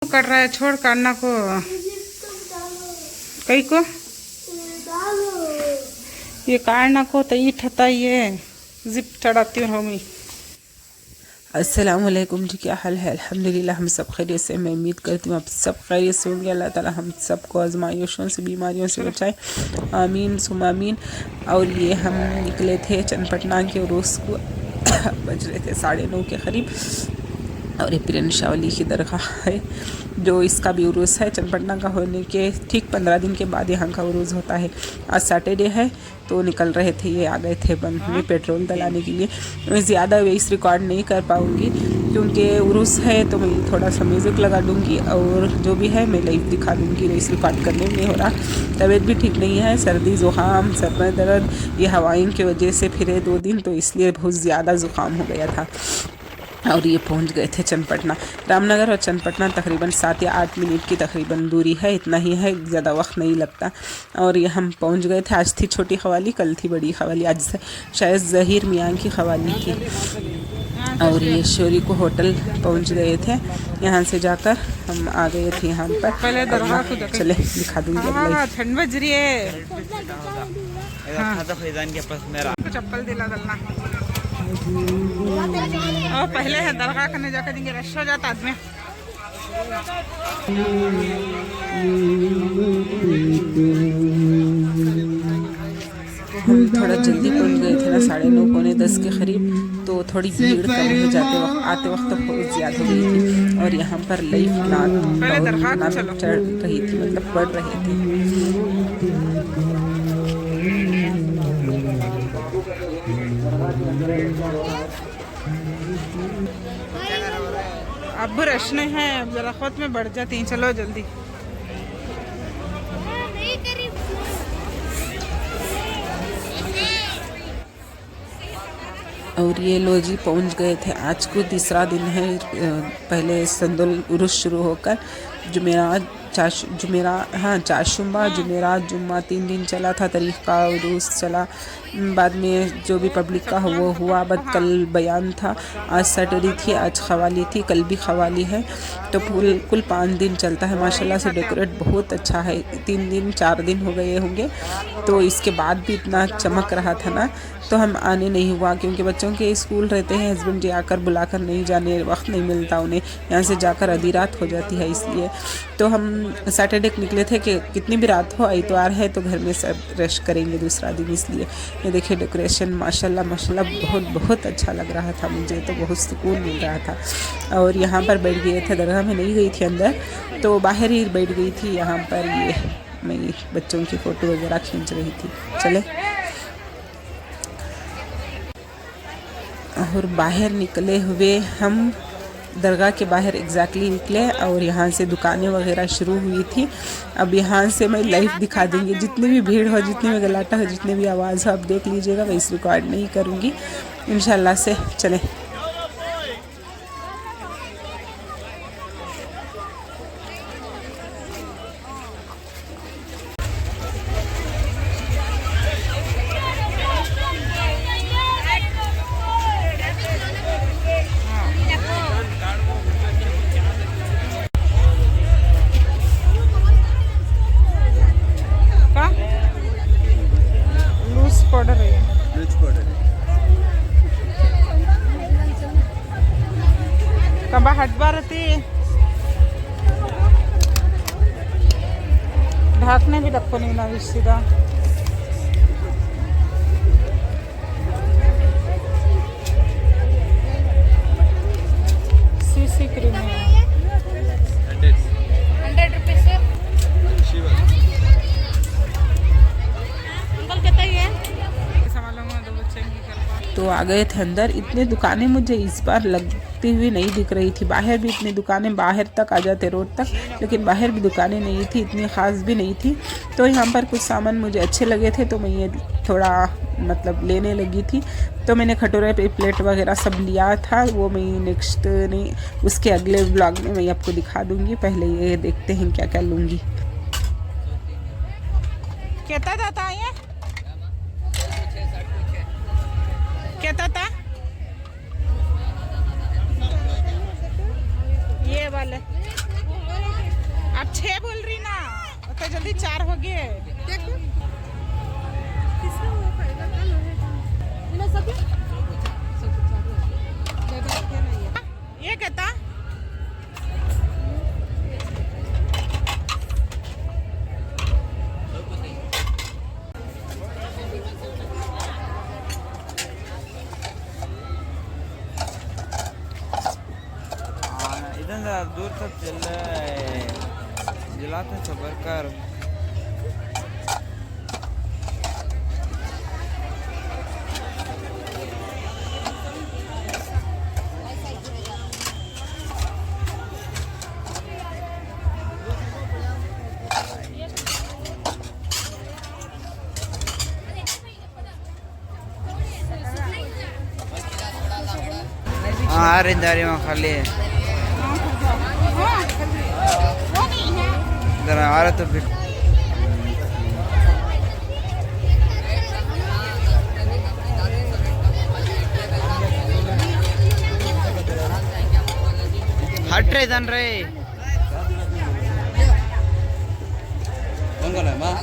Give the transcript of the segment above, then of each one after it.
कर रहा है, छोड़ कान्ना को। कई को ये कान्ना को तई ठता ये जिप चढ़ाती हूँ मम्मी। अस्सलाम वालेकुम जी, क्या हाल है? अल्हम्दुलिल्लाह हम सब खैरियत से। मैं उम्मीद करती हूँ आप सब खैरियत से होंगे। अल्लाह ताला हम सबको आजमाइशों से, बीमारियों से बचाए, आमीन सुम आमीन। और ये हम निकले थे चन्नपटना के उरूस को बज रहे थे 9:30 के करीब। और ये पीरन शाह वली की दरगाह है जो इसका भी उरूस है। चन्नपटना का होने के ठीक 15 दिन के बाद यहाँ का उरूस होता है। आज सैटरडे है तो निकल रहे थे, ये आ गए थे बंक में पेट्रोल डलाने के लिए। मैं ज़्यादा वेस रिकॉर्ड नहीं कर पाऊँगी क्योंकि उरूस है, तो मैं थोड़ा सा म्यूज़िक लगा दूँगी और जो भी है मैं लाइव दिखा दूँगी। वेस रिकॉर्ड करने में नहीं हो रहा, तबीयत भी ठीक नहीं है, सर्दी ज़ुकाम सर में दर्द, ये हवाओं की वजह से फिरे 2 दिन, तो इसलिए बहुत ज़्यादा ज़ुकाम हो गया था। और ये पहुंच गए थे चन्नपटना। रामनगर और चन्नपटना तकरीबन 7 या 8 मिनट की तकरीबन दूरी है, इतना ही है, ज़्यादा वक्त नहीं लगता। और ये हम पहुंच गए थे। आज थी छोटी ख़वाली, कल थी बड़ी ख़वाली, आज से शायद ज़हीर मियाँ की ख़वाली थी। और ये शोरी को होटल पहुंच गए थे। यहाँ से जाकर हम आ गए थे यहाँ पर। पहले दरगाह को चले दिखा दूँगी। ठंड बज रही है, चप्पल दिला दलना। और पहले है दरगाह करने जाकर देंगे, रश हो जाता आदमी। हम थोड़ा जल्दी पहुंच गए थे ना, 9:30 पौने 10 के करीब, तो थोड़ी भीड़ कम हो जाते वक्त, आते वक्त तो बहुत ज़्यादा हो गई थी। और यहाँ पर लाइव नाम चढ़ रही थी, मतलब बढ़ रहे थे। अब रश नहीं है, जरा खुद में बढ़ जाती हैं। चलो जल्दी। और ये लो जी पहुंच गए थे। आज को तीसरा दिन है। पहले संदुल उर्स शुरू होकर चाशुम्बा जुमेरात जुम्मा 3 दिन चला था। तारीख का उरूस चला, बाद में जो भी पब्लिक का वो हुआ। बाद कल बयान था, आज सैटरडे थी, आज ख़वाली थी, कल भी ख़वाली है। तो कुल 5 दिन चलता है। माशाल्लाह से डेकोरेट बहुत अच्छा है। 3 दिन 4 दिन हो गए होंगे, तो इसके बाद भी इतना चमक रहा था ना, तो हम आने नहीं हुआ क्योंकि बच्चों के स्कूल रहते हैं। हस्बैंड जी आकर बुलाकर नहीं जाने, वक्त नहीं मिलता उन्हें, यहाँ से जाकर आधी रात हो जाती है। इसलिए तो हम सैटरडे को निकले थे कि कितनी भी रात हो, इतवार है तो घर में सब रेस्ट करेंगे दूसरा दिन। इसलिए ये देखिए डेकोरेशन माशाल्लाह माशाल्लाह बहुत अच्छा लग रहा था। मुझे तो बहुत सुकून मिल रहा था। और यहाँ पर बैठ गए थे, दरगाह में नहीं गई थी अंदर, तो बाहर ही बैठ गई थी। यहाँ पर ये मैं बच्चों की फ़ोटो वगैरह खींच रही थी। चले और बाहर निकले हुए हम दरगाह के बाहर एग्जैक्टली निकले और यहाँ से दुकानें वगैरह शुरू हुई थी। अब यहाँ से मैं लाइव दिखा दूँगी, जितनी भी भीड़ हो, जितनी भी गलाटा हो, जितनी भी आवाज़ हो, आप देख लीजिएगा। मैं इस रिकॉर्ड नहीं करूँगी इंशाल्लाह से। चलें पाउडर है, ब्लीच पाउडर कबा हट बारती ढाकने भी रखो नहीं ना सीधा। सीसी क्रीम है 100 रुपीस से। अंकल कहता ही है। तो आ गए थे अंदर। इतने दुकानें मुझे इस बार लगती हुई नहीं दिख रही थी। बाहर भी इतनी दुकानें, बाहर तक आ जाते रोड तक, लेकिन बाहर भी दुकानें नहीं थी, इतनी ख़ास भी नहीं थी। तो यहाँ पर कुछ सामान मुझे अच्छे लगे थे, तो मैं ये थोड़ा मतलब लेने लगी थी। तो मैंने कटोरे पे प्लेट वगैरह सब लिया था, वो मैं नेक्स्ट नहीं उसके अगले ब्लॉग में मैं आपको दिखा दूँगी। पहले ये देखते हैं क्या क्या लूँगी। कहता था ये वाले 6 बोल रही ना, तो जल्दी 4 हो गए। देखो ये कहता दूर तक जलाते सबर कर। हाँ रिंदारी में खाली है इधर आ रहा तो फिर हट रहे धन रहे कौन माँ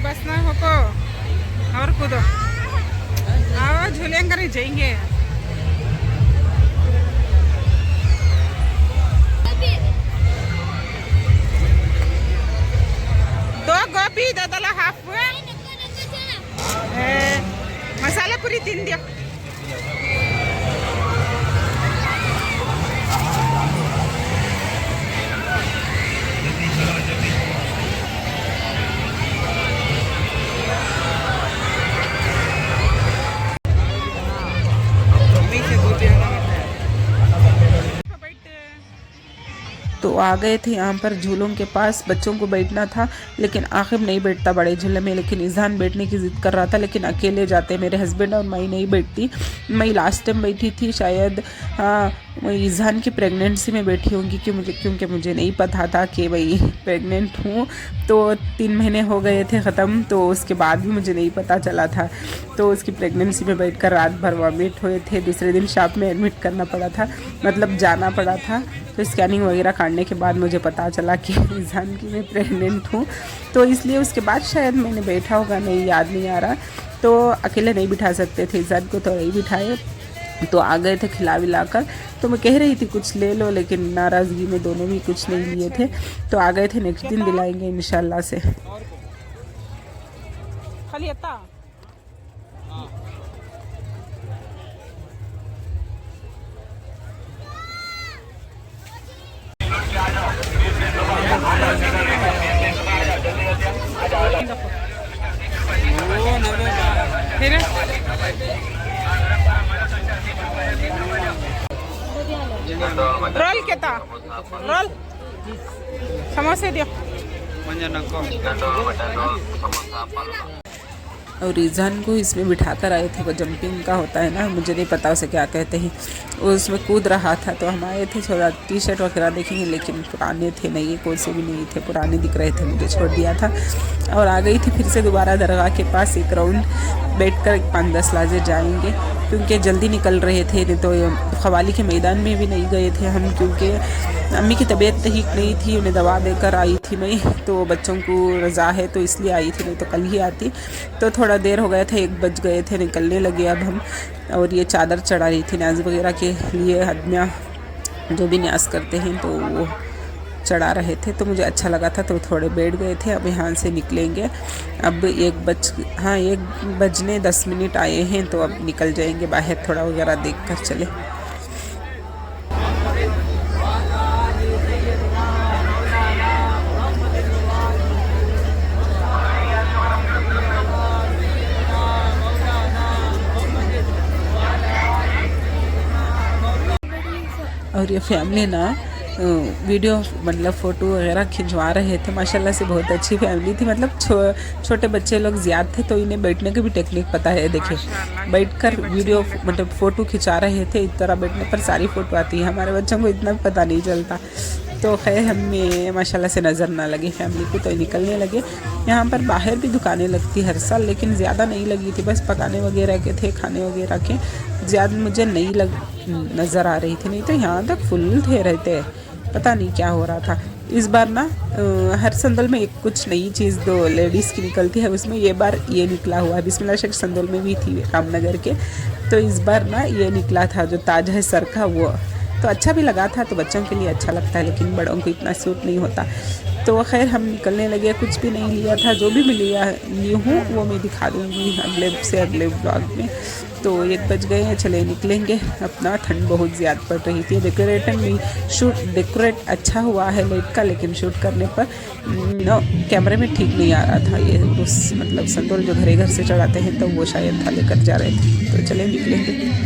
बसना हो को और कूदो आओ झूले कर जाएंगे। दो गोभी दो दला हाफ मसाला पूरी 3 दियो। तो आ गए थे यहाँ पर झूलों के पास, बच्चों को बैठना था लेकिन आखिर नहीं बैठता बड़े झूले में, लेकिन ईज़ान बैठने की ज़िद कर रहा था लेकिन अकेले जाते। मेरे हस्बैंड और मई नहीं बैठती। मई लास्ट टाइम बैठी थी शायद ईज़ान की प्रेगनेंसी में बैठी होंगी क्योंकि मुझे नहीं पता था कि भाई प्रेग्नेंट हूँ। तो 3 महीने हो गए थे ख़त्म, तो उसके बाद भी मुझे नहीं पता चला था। तो उसकी प्रेगनेंसी में बैठकर रात भर वॉमिट हुए थे। दूसरे दिन शॉप में एडमिट करना पड़ा था, मतलब जाना पड़ा था। तो स्कैनिंग वगैरह काटने के बाद मुझे पता चला कि ईज़ान की मैं प्रेग्नेंट हूँ। तो इसलिए उसके बाद शायद मैंने बैठा होगा, नहीं याद नहीं आ रहा। तो अकेले नहीं बिठा सकते थे, ईज़ान को तो नहीं बिठाए। तो आ गए थे खिला विला कर। तो मैं कह रही थी कुछ ले लो, लेकिन नाराज़गी में दोनों भी कुछ नहीं लिए थे। तो आ गए थे, नेक्स्ट दिन दिलाएंगे इंशाल्लाह से। खाली आता फिर रोल केता रोल समोसे दियो। और रिजान को इसमें बिठा कर आए थे, वो जंपिंग का होता है ना, मुझे नहीं पता उसे क्या कहते हैं, वो उसमें कूद रहा था। तो हम आए थे थोड़ा टी शर्ट वगैरह देखेंगे, लेकिन पुराने थे नहीं, कौन से भी नहीं थे, पुराने दिख रहे थे, मुझे छोड़ दिया था और आ गई थी फिर से दोबारा दरगाह के पास। एक राउंड बैठ कर 5-10 लाजे जाएंगे, क्योंकि जल्दी निकल रहे थे। नहीं तो ख़वाली के मैदान में भी नहीं गए थे हम, क्योंकि अम्मी की तबीयत ठीक नहीं थी, उन्हें दवा देकर आई थी मैं, तो बच्चों को रज़ा है तो इसलिए आई थी, नहीं तो कल ही आती। तो थोड़ा देर हो गया था, 1 बज गए थे, निकलने लगे अब हम। और ये चादर चढ़ा रही थी न्याज वगैरह के लिए, हदमिया जो भी न्याज करते हैं तो वो चढ़ा रहे थे, तो मुझे अच्छा लगा था, तो थोड़े बैठ गए थे। अब यहाँ से निकलेंगे, अब 1 बजने 10 मिनट आए हैं, तो अब निकल जाएंगे बाहर, थोड़ा वगैरह देख कर चले। और ये फैमिली ना वीडियो मतलब फ़ोटो वगैरह खिंचवा रहे थे। माशाल्लाह से बहुत अच्छी फैमिली थी, मतलब छोटे बच्चे लोग ज़्यादा थे, तो इन्हें बैठने की भी टेक्निक पता है। देखिए बैठकर वीडियो मतलब फ़ोटो खिंचा रहे थे, इस तरह बैठने पर सारी फ़ोटो आती है। हमारे बच्चों को इतना पता नहीं चलता, तो खैर हमें माशाल्लाह से नज़र ना लगी फैमिली को, तो निकलने लगे। यहाँ पर बाहर भी दुकानें लगती हर साल, लेकिन ज़्यादा नहीं लगी थी, बस पकाने वगैरह के थे, खाने वगैरह के ज़्यादा मुझे नहीं नज़र आ रही थी। नहीं तो यहाँ तक फुल थे रहते, पता नहीं क्या हो रहा था। इस बार ना हर संदल में एक कुछ नई चीज़ दो लेडीज़ की निकलती है, उसमें ये बार ये निकला हुआ है। बिस्मिल्लाह शेख संदल में भी थी रामनगर के, तो इस बार ना ये निकला था जो ताज है सर का, वो तो अच्छा भी लगा था, तो बच्चों के लिए अच्छा लगता है, लेकिन बड़ों को इतना सूट नहीं होता। तो खैर हम निकलने लगे, कुछ भी नहीं लिया था, जो भी मैं ली हूँ वो मैं दिखा दूँगी अगले ब्लॉग में। तो 1 बज गए हैं, चले निकलेंगे अपना। ठंड बहुत ज़्यादा पड़ रही थी, डेकोरेट अच्छा हुआ है लाइट का, लेकिन शूट करने पर कैमरे में ठीक नहीं आ रहा था। ये उस मतलब संतोल जो घर से चढ़ाते हैं, तो वो शायद था लेकर जा रहे थे, तो चले निकलेंगे।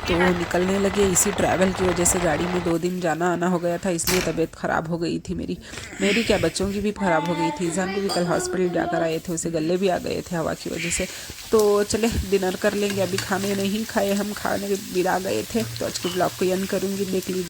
तो निकलने लगे। इसी ट्रैवल की वजह से गाड़ी में 2 दिन जाना आना हो गया था, इसलिए तबीयत ख़राब हो गई थी मेरी क्या बच्चों की भी ख़राब हो गई थी। ईजान को भी कल हॉस्पिटल जाकर आए थे, उसे गले भी आ गए थे हवा की वजह से। तो चले डिनर कर लेंगे, अभी खाने नहीं खाए हम, खाने बिला गए थे। तो आज के ब्लॉग को एंड करूँगी, देख लीजिए।